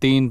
3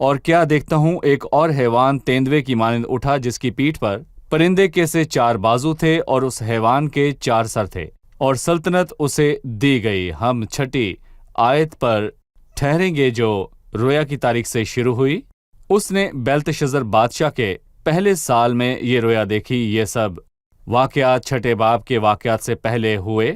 اور کیا دیکھتا ہوں ایک اور حیوان تیندوے کی مانند اٹھا جس کی پیٹھ پر پرندے کے سے 4 بازو تھے اور اس حیوان کے 4 سر تھے، اور سلطنت اسے دی گئی۔ ہم چھٹی آیت پر ٹھہریں گے جو رویا کی تاریخ سے شروع ہوئی۔ اس نے بیلتشزر بادشاہ کے پہلے سال میں یہ رویا دیکھی۔ یہ سب واقعات چھٹے باب کے واقعات سے پہلے ہوئے،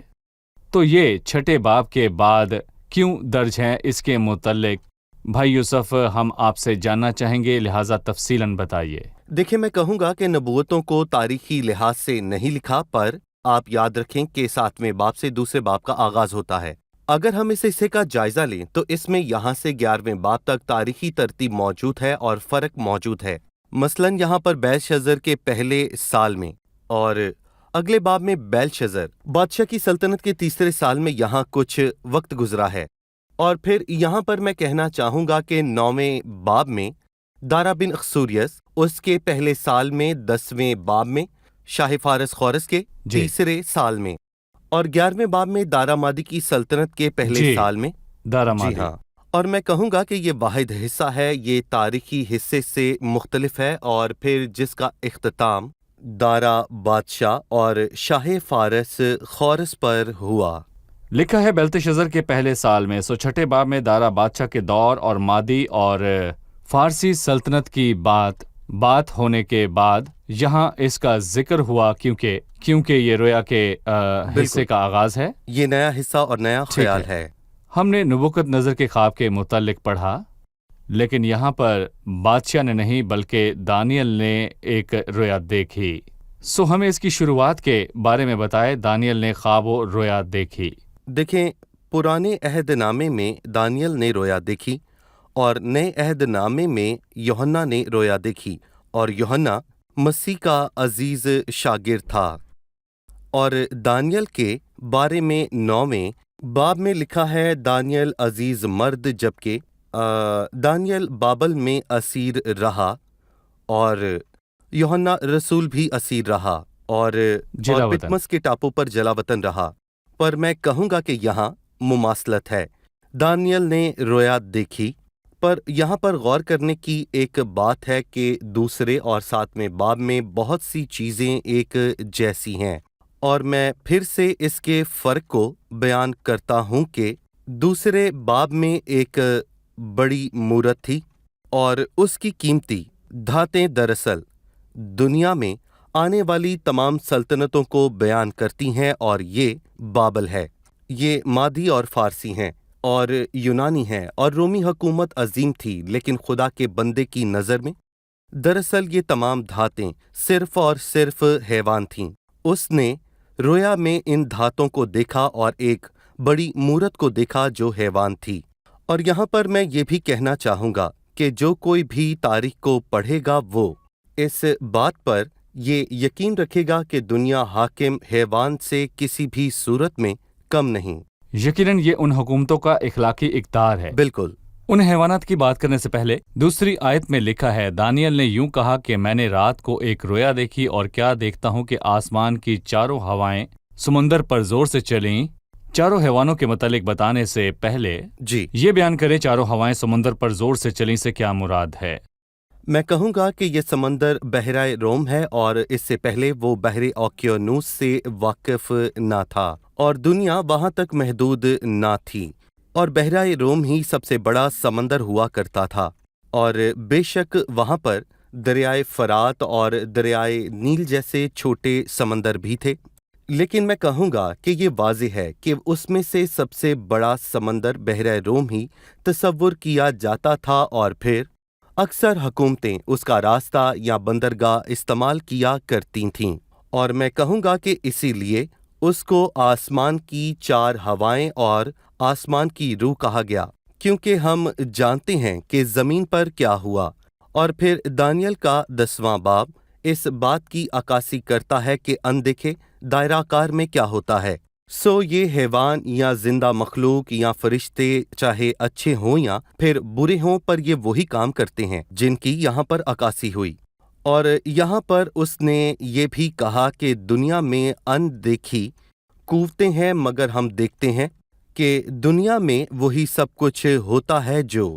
تو یہ چھٹے باب کے بعد کیوں درج ہیں اس کے متعلق بھائی یوسف ہم آپ سے جاننا چاہیں گے، لہٰذا تفصیلاً بتائیے۔ دیکھیں، میں کہوں گا کہ نبوتوں کو تاریخی لحاظ سے نہیں لکھا، پر آپ یاد رکھیں کہ 7ویں باب سے دوسرے باب کا آغاز ہوتا ہے۔ اگر ہم اس حصے کا جائزہ لیں تو اس میں یہاں سے 11ویں باب تک تاریخی ترتیب موجود ہے اور فرق موجود ہے۔ مثلاً یہاں پر بیلشزر کے پہلے سال میں، اور اگلے باب میں بیلشزر بادشاہ کی سلطنت کے تیسرے سال میں یہاں کچھ وقت گزرا ہے۔ اور پھر یہاں پر میں کہنا چاہوں گا کہ 9ویں باب میں دارا بن اخسوریس، اس کے پہلے سال میں 10ویں باب میں شاہ فارس خورس کے تیسرے سال میں، اور 11ویں باب میں دارا مادی کی سلطنت کے پہلے سال میں دارا جی مادی۔ ہاں، اور میں کہوں گا کہ یہ واحد حصہ ہے، یہ تاریخی حصے سے مختلف ہے، اور پھر جس کا اختتام دارا بادشاہ اور شاہ فارس خورس پر ہوا۔ لکھا ہے بیلتشزر کے پہلے سال میں، سو چھٹے باب میں دارا بادشاہ کے دور اور مادی اور فارسی سلطنت کی بات ہونے کے بعد یہاں اس کا ذکر ہوا، کیونکہ یہ رویا کے حصے کا آغاز ہے۔ یہ نیا حصہ اور نیا خیال ہے۔ ہم نے نبوکت نظر کے خواب کے متعلق پڑھا، لیکن یہاں پر بادشاہ نے نہیں بلکہ دانیل نے ایک رویا دیکھی۔ سو ہمیں اس کی شروعات کے بارے میں بتائے، دانیل نے خواب و رویا دیکھی۔ دیکھیں، پرانے عہد نامے میں دانیل نے رویا دیکھی، اور نئے عہد نامے میں یوحنا نے رویا دیکھی، اور یوحنا مسیح کا عزیز شاگرد تھا۔ اور دانیل کے بارے میں 9ویں باب میں لکھا ہے، دانیل عزیز مرد، جبکہ دانیل بابل میں اسیر رہا، اور یوحنا رسول بھی اسیر رہا، اور پتمس کے ٹاپو پر جلا وطن رہا۔ پر میں کہوں گا کہ یہاں مماثلت ہے۔ دانیل نے رویا دیکھی، پر یہاں پر غور کرنے کی ایک بات ہے کہ دوسرے اور 7ویں باب میں بہت سی چیزیں ایک جیسی ہیں، اور میں پھر سے اس کے فرق کو بیان کرتا ہوں کہ دوسرے باب میں ایک بڑی مورت تھی، اور اس کی قیمتی دھاتیں دراصل دنیا میں آنے والی تمام سلطنتوں کو بیان کرتی ہیں، اور یہ بابل ہے۔ یہ مادی اور فارسی ہیں اور یونانی ہیں، اور رومی حکومت عظیم تھی، لیکن خدا کے بندے کی نظر میں دراصل یہ تمام دھاتیں صرف اور صرف حیوان تھیں۔ اس نے رویا میں ان دھاتوں کو دیکھا اور ایک بڑی مورت کو دیکھا جو حیوان تھی۔ اور یہاں پر میں یہ بھی کہنا چاہوں گا کہ جو کوئی بھی تاریخ کو پڑھے گا وہ اس بات پر یہ یقین رکھے گا کہ دنیا حاکم حیوان سے کسی بھی صورت میں کم نہیں۔ یقیناً یہ ان حکومتوں کا اخلاقی اقدار ہے۔ بالکل۔ ان حیوانات کی بات کرنے سے پہلے دوسری آیت میں لکھا ہے، دانیل نے یوں کہا کہ میں نے رات کو ایک رویا دیکھی، اور کیا دیکھتا ہوں کہ آسمان کی چاروں ہوائیں سمندر پر زور سے چلیں۔ چاروں حیوانوں کے متعلق بتانے سے پہلے جی، یہ بیان کرے چاروں ہوائیں سمندر پر زور سے چلیں سے کیا مراد ہے۔ میں کہوں گا کہ یہ سمندر بحیرہ روم ہے، اور اس سے پہلے وہ بحر اوقیانوس سے واقف نہ تھا، اور دنیا وہاں تک محدود نہ تھی، اور بحیرہ روم ہی سب سے بڑا سمندر ہوا کرتا تھا، اور بے شک وہاں پر دریائے فرات اور دریائے نیل جیسے چھوٹے سمندر بھی تھے، لیکن میں کہوں گا کہ یہ واضح ہے کہ اس میں سے سب سے بڑا سمندر بحیرہ روم ہی تصور کیا جاتا تھا، اور پھر اکثر حکومتیں اس کا راستہ یا بندرگاہ استعمال کیا کرتی تھیں، اور میں کہوں گا کہ اسی لیے اس کو آسمان کی 4 ہوائیں اور آسمان کی روح کہا گیا، کیونکہ ہم جانتے ہیں کہ زمین پر کیا ہوا۔ اور پھر دانیل کا 10واں باب اس بات کی عکاسی کرتا ہے کہ اندیکھے دائرہ کار میں کیا ہوتا ہے۔ سو یہ حیوان یا زندہ مخلوق یا فرشتے چاہے اچھے ہوں یا پھر برے ہوں، پر یہ وہی کام کرتے ہیں جن کی یہاں پر عکاسی ہوئی۔ اور یہاں پر اس نے یہ بھی کہا کہ دنیا میں ان دیکھی قوتیں ہیں، مگر ہم دیکھتے ہیں کہ دنیا میں وہی سب کچھ ہوتا ہے جو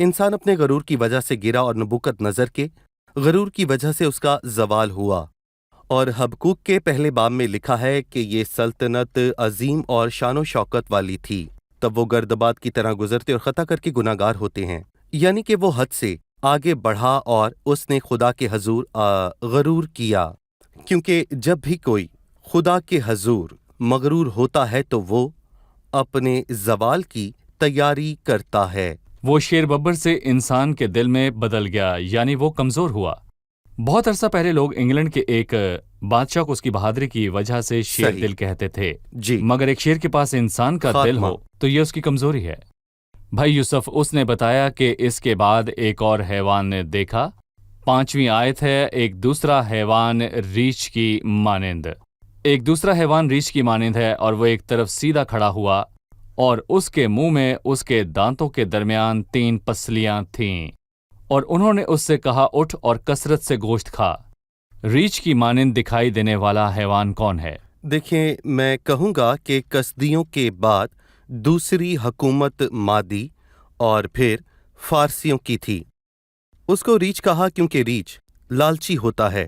انسان اپنے غرور کی وجہ سے گرا اور نبوکت نظر کے غرور کی وجہ سے اس کا زوال ہوا۔ اور حبقوق کے پہلے باب میں لکھا ہے کہ یہ سلطنت عظیم اور شان و شوکت والی تھی، تب وہ گردباد کی طرح گزرتے اور خطا کر کے گناہ گار ہوتے ہیں، یعنی کہ وہ حد سے آگے بڑھا اور اس نے خدا کے حضور غرور کیا، کیونکہ جب بھی کوئی خدا کے حضور مغرور ہوتا ہے تو وہ اپنے زوال کی تیاری کرتا ہے۔ وہ شیر ببر سے انسان کے دل میں بدل گیا، یعنی وہ کمزور ہوا۔ بہت عرصہ پہلے لوگ انگلینڈ کے ایک بادشاہ کو اس کی بہادری کی وجہ سے شیر صحیح۔ دل کہتے تھے، جی، مگر ایک شیر کے پاس انسان کا دل خاتمہ۔ ہو تو یہ اس کی کمزوری ہے۔ بھائی یوسف، اس نے بتایا کہ اس کے بعد ایک اور حیوان نے دیکھا۔ 5ویں آیت ہے، ایک دوسرا حیوان ریچھ کی مانند۔ ایک دوسرا حیوان ریچھ کی مانند ہے، اور وہ ایک طرف سیدھا کھڑا ہوا، اور اس کے منہ میں اس کے دانتوں کے درمیان 3 پسلیاں تھیں، اور انہوں نے اس سے کہا، اٹھ اور کثرت سے گوشت کھا۔ ریچھ کی مانند دکھائی دینے والا حیوان کون ہے؟ دیکھیں، میں کہوں گا کہ کسدیوں کے بعد دوسری حکومت مادی اور پھر فارسیوں کی تھی۔ اس کو ریچھ کہا کیونکہ ریچھ لالچی ہوتا ہے،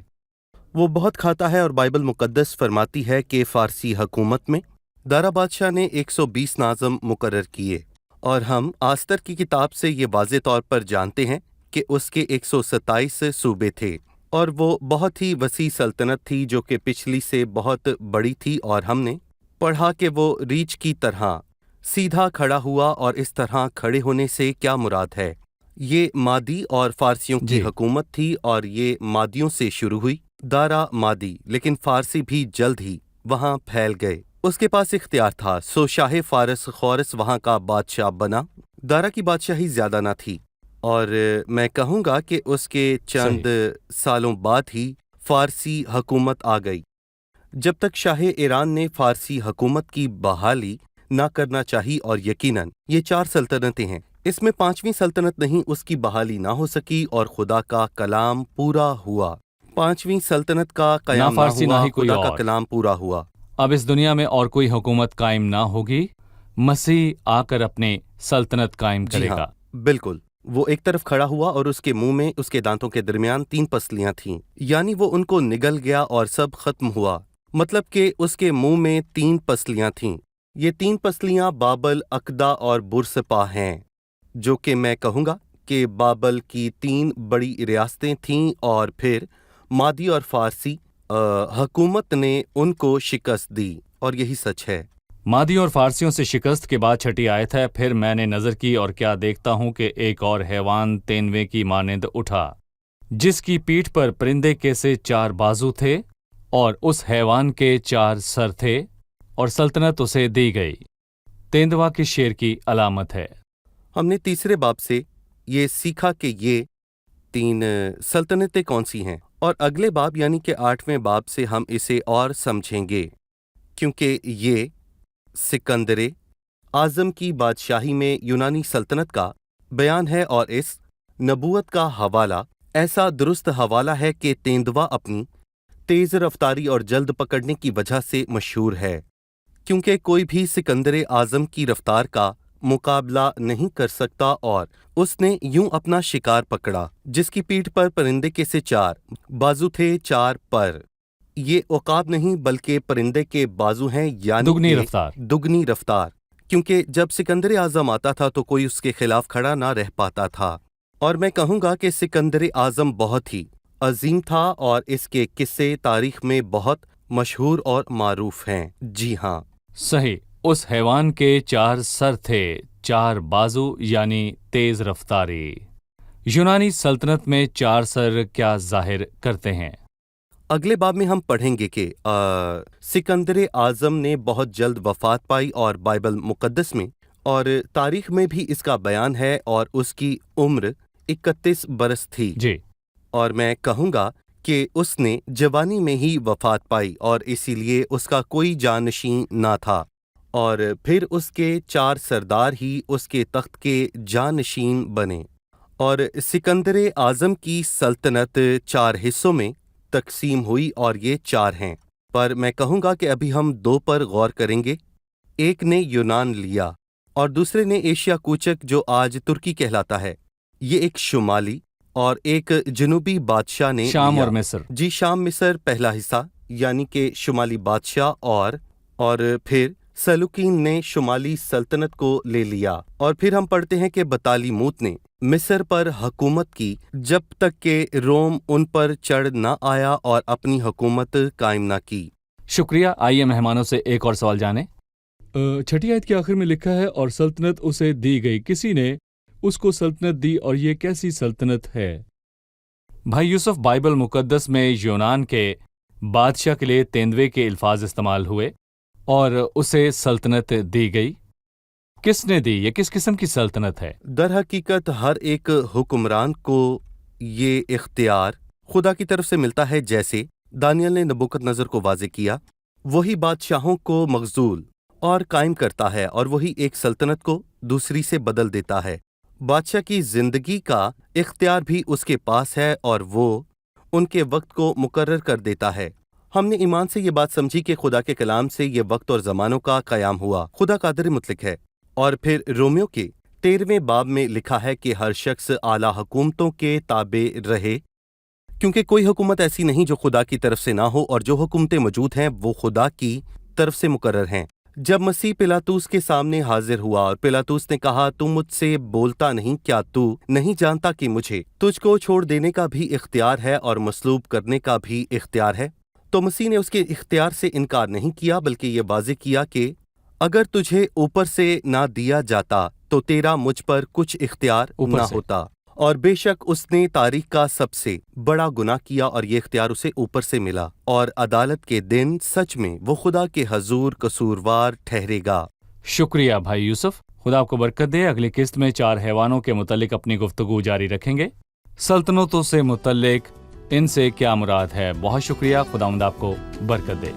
وہ بہت کھاتا ہے، اور بائبل مقدس فرماتی ہے کہ فارسی حکومت میں دارا بادشاہ نے 120 ناظم مقرر کیے، اور ہم آستر کی کتاب سے یہ واضح طور پر جانتے ہیں کہ اس کے 127 صوبے تھے، اور وہ بہت ہی وسیع سلطنت تھی جو کہ پچھلی سے بہت بڑی تھی، اور ہم نے پڑھا کہ وہ ریچھ کی طرح سیدھا کھڑا ہوا، اور اس طرح کھڑے ہونے سے کیا مراد ہے؟ یہ مادی اور فارسیوں کی جی۔ حکومت تھی، اور یہ مادیوں سے شروع ہوئی، دارا مادی، لیکن فارسی بھی جلد ہی وہاں پھیل گئے۔ اس کے پاس اختیار تھا، سو شاہ فارس خورس وہاں کا بادشاہ بنا۔ دارا کی بادشاہی زیادہ نہ تھی، اور میں کہوں گا کہ اس کے چند سالوں بعد ہی فارسی حکومت آ گئی۔ جب تک شاہ ایران نے فارسی حکومت کی بحالی نہ کرنا چاہی، اور یقیناً یہ 4 سلطنتیں ہیں، اس میں 5ویں سلطنت نہیں، اس کی بحالی نہ ہو سکی، اور خدا کا کلام پورا ہوا۔ 5ویں سلطنت کا قیام نہ فارسی نہ ہوا، ہی کوئی خدا کا اور۔ کلام پورا ہوا۔ اب اس دنیا میں اور کوئی حکومت قائم نہ ہوگی، مسیح آ کر اپنی سلطنت قائم کرے جی ہاں، گا۔ بالکل۔ وہ ایک طرف کھڑا ہوا، اور اس کے منہ میں اس کے دانتوں کے درمیان 3 پسلیاں تھیں، یعنی وہ ان کو نگل گیا اور سب ختم ہوا، مطلب کہ اس کے منہ میں 3 پسلیاں تھیں۔ یہ 3 پسلیاں بابل، عقدہ اور برسپا ہیں، جو کہ میں کہوں گا کہ بابل کی 3 بڑی ریاستیں تھیں، اور پھر مادی اور فارسی حکومت نے ان کو شکست دی، اور یہی سچ ہے۔ مادی اور فارسیوں سے شکست کے بعد 6 آیت ہے، پھر میں نے نظر کی اور کیا دیکھتا ہوں کہ ایک اور حیوان تینوے کی مانند اٹھا، جس کی پیٹھ پر پرندے کے سے 4 بازو تھے، اور اس حیوان کے 4 سر تھے، اور سلطنت اسے دی گئی۔ تیندوا کے شیر کی علامت ہے۔ ہم نے تیسرے باب سے یہ سیکھا کہ یہ 3 سلطنتیں کون سی ہیں، اور اگلے باب یعنی کہ 8ویں باب سے ہم اسے اور سمجھیں گے، کیونکہ یہ سکندر اعظم کی بادشاہی میں یونانی سلطنت کا بیان ہے، اور اس نبوت کا حوالہ ایسا درست حوالہ ہے کہ تیندوا اپنی تیز رفتاری اور جلد پکڑنے کی وجہ سے مشہور ہے، کیونکہ کوئی بھی سکندر اعظم کی رفتار کا مقابلہ نہیں کر سکتا، اور اس نے یوں اپنا شکار پکڑا، جس کی پیٹھ پر پرندے کے سے 4 بازو تھے، 4 پر۔ یہ عقاب نہیں بلکہ پرندے کے بازو ہیں، یعنی دگنی کہ رفتار۔ دگنی رفتار، کیونکہ جب سکندر اعظم آتا تھا تو کوئی اس کے خلاف کھڑا نہ رہ پاتا تھا، اور میں کہوں گا کہ سکندر اعظم بہت ہی عظیم تھا، اور اس کے قصے تاریخ میں بہت مشہور اور معروف ہیں۔ جی ہاں، صحیح، اس حیوان کے 4 سر تھے، 4 بازو، یعنی تیز رفتاری۔ یونانی سلطنت میں 4 سر کیا ظاہر کرتے ہیں؟ اگلے باب میں ہم پڑھیں گے کہ سکندر اعظم نے بہت جلد وفات پائی، اور بائبل مقدس میں اور تاریخ میں بھی اس کا بیان ہے، اور اس کی عمر 31 برس تھی، جی۔ اور میں کہوں گا کہ اس نے جوانی میں ہی وفات پائی، اور اسی لیے اس کا کوئی جانشین نہ تھا، اور پھر اس کے 4 سردار ہی اس کے تخت کے جانشین بنے، اور سکندر اعظم کی سلطنت 4 حصوں میں تقسیم ہوئی، اور یہ 4 ہیں، پر میں کہوں گا کہ ابھی ہم 2 پر غور کریں گے۔ ایک نے یونان لیا، اور دوسرے نے ایشیا کوچک جو آج ترکی کہلاتا ہے، یہ ایک شمالی اور ایک جنوبی بادشاہ نے شام لیا۔ اور مصر۔ جی، شام مصر پہلا حصہ یعنی کہ شمالی بادشاہ، اور پھر سلوکین نے شمالی سلطنت کو لے لیا، اور پھر ہم پڑھتے ہیں کہ بطالیموت نے مصر پر حکومت کی جب تک کہ روم ان پر چڑھ نہ آیا اور اپنی حکومت قائم نہ کی۔ شکریہ۔ آئیے مہمانوں سے ایک اور سوال جانیں۔ چھٹی آیت کے آخر میں لکھا ہے اور سلطنت اسے دی گئی، کسی نے اس کو سلطنت دی، اور یہ کیسی سلطنت ہے؟ بھائی یوسف، بائبل مقدس میں یونان کے بادشاہ کے لیے تیندوے کے الفاظ استعمال ہوئے اور اسے سلطنت دی گئی۔ کس نے دی؟ یہ کس قسم کی سلطنت ہے؟ در حقیقت ہر ایک حکمران کو یہ اختیار خدا کی طرف سے ملتا ہے، جیسے دانیال نے نبوکت نظر کو واضح کیا۔ وہی بادشاہوں کو مخذول اور قائم کرتا ہے، اور وہی ایک سلطنت کو دوسری سے بدل دیتا ہے۔ بادشاہ کی زندگی کا اختیار بھی اس کے پاس ہے، اور وہ ان کے وقت کو مقرر کر دیتا ہے۔ ہم نے ایمان سے یہ بات سمجھی کہ خدا کے کلام سے یہ وقت اور زمانوں کا قیام ہوا۔ خدا قادر مطلق ہے۔ اور پھر رومیو کے 13ویں باب میں لکھا ہے کہ ہر شخص اعلیٰ حکومتوں کے تابع رہے، کیونکہ کوئی حکومت ایسی نہیں جو خدا کی طرف سے نہ ہو، اور جو حکومتیں موجود ہیں وہ خدا کی طرف سے مقرر ہیں۔ جب مسیح پلاطوس کے سامنے حاضر ہوا اور پلاطوس نے کہا، تو مجھ سے بولتا نہیں؟ کیا تو نہیں جانتا کہ مجھے تجھ کو چھوڑ دینے کا بھی اختیار ہے اور مصلوب کرنے کا بھی اختیار ہے؟ تو مسیح نے اس کے اختیار سے انکار نہیں کیا، بلکہ یہ واضح کیا کہ اگر تجھے اوپر سے نہ دیا جاتا تو تیرا مجھ پر کچھ اختیار نہ ہوتا، اور بے شک اس نے تاریخ کا سب سے بڑا گناہ کیا، اور یہ اختیار اسے اوپر سے ملا، اور عدالت کے دن سچ میں وہ خدا کے حضور قصوروار ٹھہرے گا۔ شکریہ بھائی یوسف، خدا آپ کو برکت دے۔ اگلی قسط میں 4 حیوانوں کے متعلق اپنی گفتگو جاری رکھیں گے۔ سلطنتوں سے متعلق ان سے کیا مراد ہے؟ بہت شکریہ، خداوند آپ کو برکت دے۔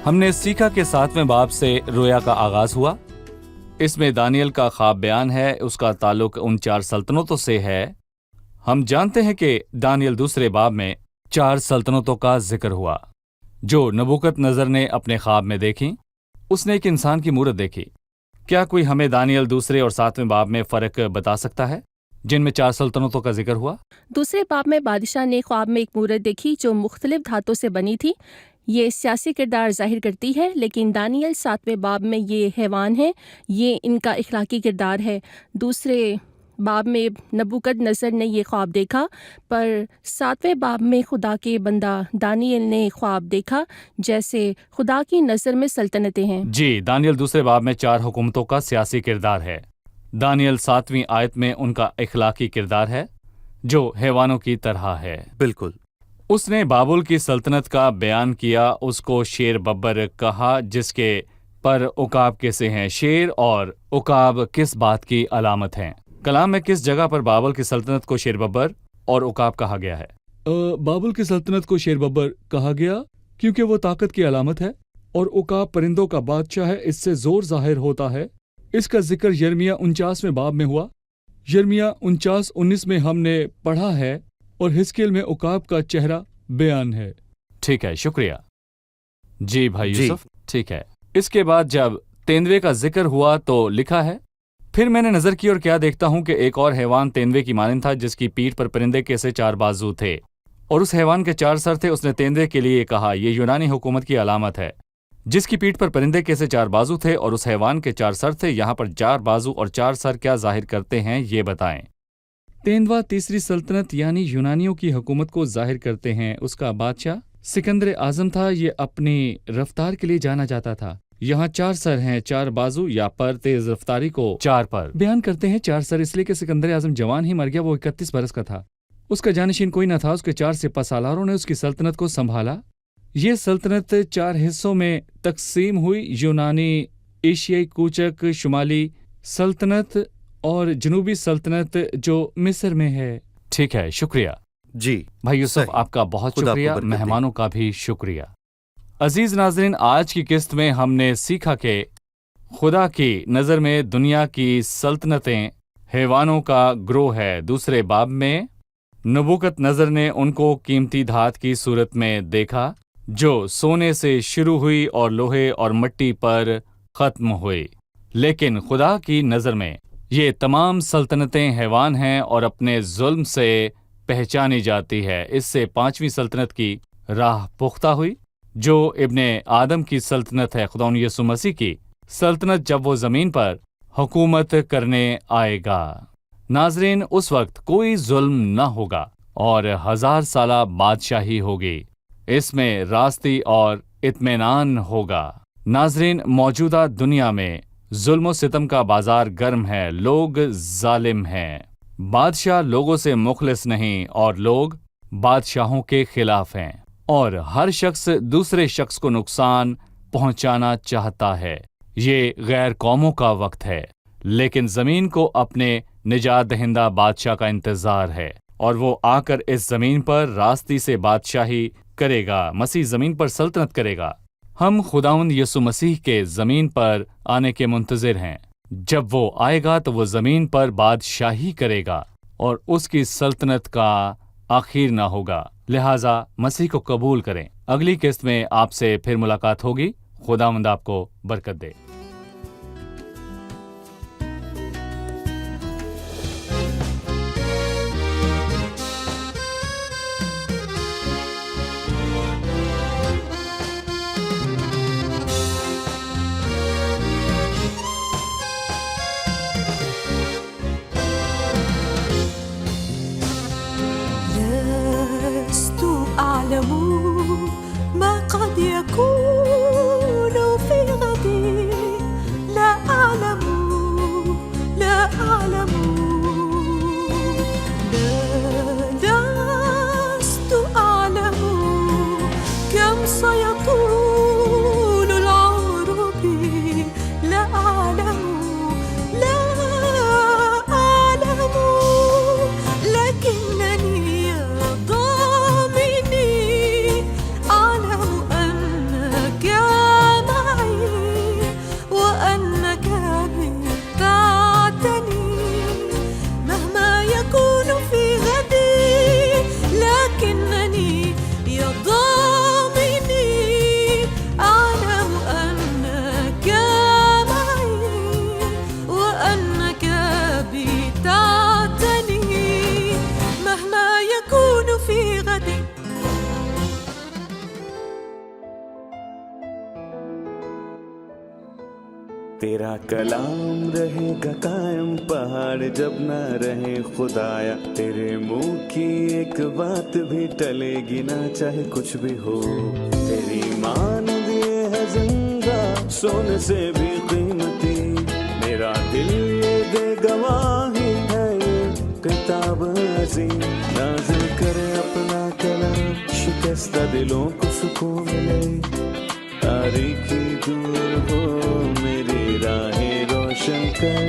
ہم نے سیکھا کہ 7ویں باب سے رویا کا آغاز ہوا۔ اس میں دانیل کا خواب بیان ہے، اس کا تعلق ان 4 سلطنتوں سے ہے۔ ہم جانتے ہیں کہ دانیل دوسرے باب میں 4 سلطنتوں کا ذکر ہوا جو نبوکت نظر نے اپنے خواب میں دیکھیں۔ اس نے ایک انسان کی مورت دیکھی۔ کیا کوئی ہمیں دانیل دوسرے اور 7ویں باب میں فرق بتا سکتا ہے جن میں 4 سلطنتوں کا ذکر ہوا؟ دوسرے باب میں بادشاہ نے خواب میں ایک مورت دیکھی جو مختلف دھاتوں سے بنی تھی۔ یہ سیاسی کردار ظاہر کرتی ہے، لیکن دانیل 7ویں باب میں یہ حیوان ہے، یہ ان کا اخلاقی کردار ہے۔ دوسرے باب میں نبوکد نصر نے یہ خواب دیکھا، پر 7ویں باب میں خدا کے بندہ دانیل نے خواب دیکھا جیسے خدا کی نظر میں سلطنتیں ہیں۔ جی، دانیل دوسرے باب میں 4 حکومتوں کا سیاسی کردار ہے۔ دانیل 7ویں آیت میں ان کا اخلاقی کردار ہے جو حیوانوں کی طرح ہے۔ بالکل۔ اس نے بابل کی سلطنت کا بیان کیا، اس کو شیر ببر کہا جس کے پر عقاب کیسے ہیں۔ شیر اور عقاب کس بات کی علامت ہیں؟ کلام میں کس جگہ پر بابل کی سلطنت کو شیر ببر اور عقاب کہا گیا ہے؟ بابل کی سلطنت کو شیر ببر کہا گیا کیونکہ وہ طاقت کی علامت ہے، اور عقاب پرندوں کا بادشاہ ہے، اس سے زور ظاہر ہوتا ہے۔ اس کا ذکر یرمیہ 49ویں باب میں ہوا۔ یرمیہ 49:19 میں ہم نے پڑھا ہے، اور حزقیل میں عقاب کا چہرہ بیان ہے۔ ٹھیک ہے، شکریہ۔ جی بھائی یوسف، ٹھیک ہے۔ اس کے بعد جب تیندوے کا ذکر ہوا تو لکھا ہے، پھر میں نے نظر کی اور کیا دیکھتا ہوں کہ ایک اور حیوان تیندوے کی مانند تھا جس کی پیٹھ پر پرندے کے سے 4 بازو تھے، اور اس حیوان کے 4 سر تھے۔ اس نے تیندوے کے لیے کہا، یہ یونانی حکومت کی علامت ہے جس کی پیٹھ پر پرندے کے سے 4 بازو تھے اور اس حیوان کے 4 سر تھے۔ یہاں پر 4 بازو اور 4 سر کیا ظاہر کرتے ہیں یہ بتائیں۔ تیندوا تیسری سلطنت یعنی یونانیوں کی حکومت کو ظاہر کرتے ہیں۔ اس کا بادشاہ سکندر اعظم تھا، یہ اپنی رفتار کے لیے جانا جاتا تھا۔ یہاں 4 سر ہیں، 4 بازو یا پر، تیز رفتاری کو 4 پر بیان کرتے ہیں۔ 4 سر اس لیے کہ سکندر اعظم جوان ہی مر گیا، وہ 31 برس کا تھا۔ اس کا جانشین کوئی نہ تھا، اس کے 4 سپہ سالاروں نے اس کی سلطنت کو سنبھالا۔ یہ سلطنت 4 حصوں میں تقسیم ہوئی، یونانی، ایشیائی کوچک، شمالی سلطنت اور جنوبی سلطنت جو مصر میں ہے۔ ٹھیک ہے، شکریہ۔ جی بھائی یوسف صحیح۔ آپ کا بہت خدا آپ کو شکریہ، برکت دے۔ مہمانوں کا بھی شکریہ۔ عزیز ناظرین، آج کی قسط میں ہم نے سیکھا کہ خدا کی نظر میں دنیا کی سلطنتیں حیوانوں کا گروہ ہے۔ دوسرے باب میں نبوکت نظر نے ان کو قیمتی دھات کی صورت میں دیکھا جو سونے سے شروع ہوئی اور لوہے اور مٹی پر ختم ہوئی، لیکن خدا کی نظر میں یہ تمام سلطنتیں حیوان ہیں اور اپنے ظلم سے پہچانی جاتی ہے۔ اس سے پانچویں سلطنت کی راہ پختہ ہوئی جو ابن آدم کی سلطنت ہے، خداوند یسوع مسیح کی سلطنت، جب وہ زمین پر حکومت کرنے آئے گا۔ ناظرین، اس وقت کوئی ظلم نہ ہوگا اور 1000 سالہ بادشاہی ہوگی۔ اس میں راستی اور اطمینان ہوگا۔ ناظرین، موجودہ دنیا میں ظلم و ستم کا بازار گرم ہے، لوگ ظالم ہیں، بادشاہ لوگوں سے مخلص نہیں اور لوگ بادشاہوں کے خلاف ہیں، اور ہر شخص دوسرے شخص کو نقصان پہنچانا چاہتا ہے۔ یہ غیر قوموں کا وقت ہے، لیکن زمین کو اپنے نجات دہندہ بادشاہ کا انتظار ہے، اور وہ آ کر اس زمین پر راستی سے بادشاہی کرے گا۔ مسیح زمین پر سلطنت کرے گا۔ ہم خداوند یسوع مسیح کے زمین پر آنے کے منتظر ہیں۔ جب وہ آئے گا تو وہ زمین پر بادشاہی کرے گا اور اس کی سلطنت کا آخر نہ ہوگا، لہٰذا مسیح کو قبول کریں۔ اگلی قسط میں آپ سے پھر ملاقات ہوگی۔ خداوند آپ کو برکت دے۔ لست أعلم ما قد يكون في غدي، لا أعلم، لا أعلم، لست أعلم كم سيطول العمر بي، لا أعلم، لا أعلم، لكنني يا ضامني أعلم أنك معي وأنك بتعتني مهما يكون في غدي، لكنني يا ضامني أعلم أنك معي وأنك بتعتني مهما يكون في غدي. تیرا کلام رہے گا قائم پہاڑ جب نہ رہے خدایا، تیرے منہ کی ایک بات بھی ٹلے گی نہ چاہے کچھ بھی ہو، تیری مانند یہ ہے زندہ سونے سے بھی قیمتی، میرا دل یہ دے گواہی ہے یہ کتاب عظیم، نازل کرے اپنا کلام شکستہ دلوں کو سکون ملے، تاریکی دور ہو میری راہیں روشن کر،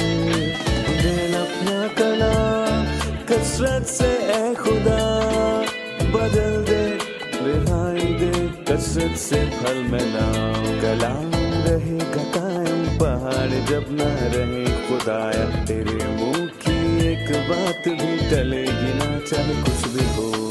دل اپنا کلام کثرت سے اے خدا بدل دے، رہائی دے کثرت سے پھل ملاؤ، کلام رہے گا قائم پہاڑ جب نہ رہے خدایا، تیرے منہ کی ایک بات بھی ٹلے گی نہ چاہے کچھ بھی ہو۔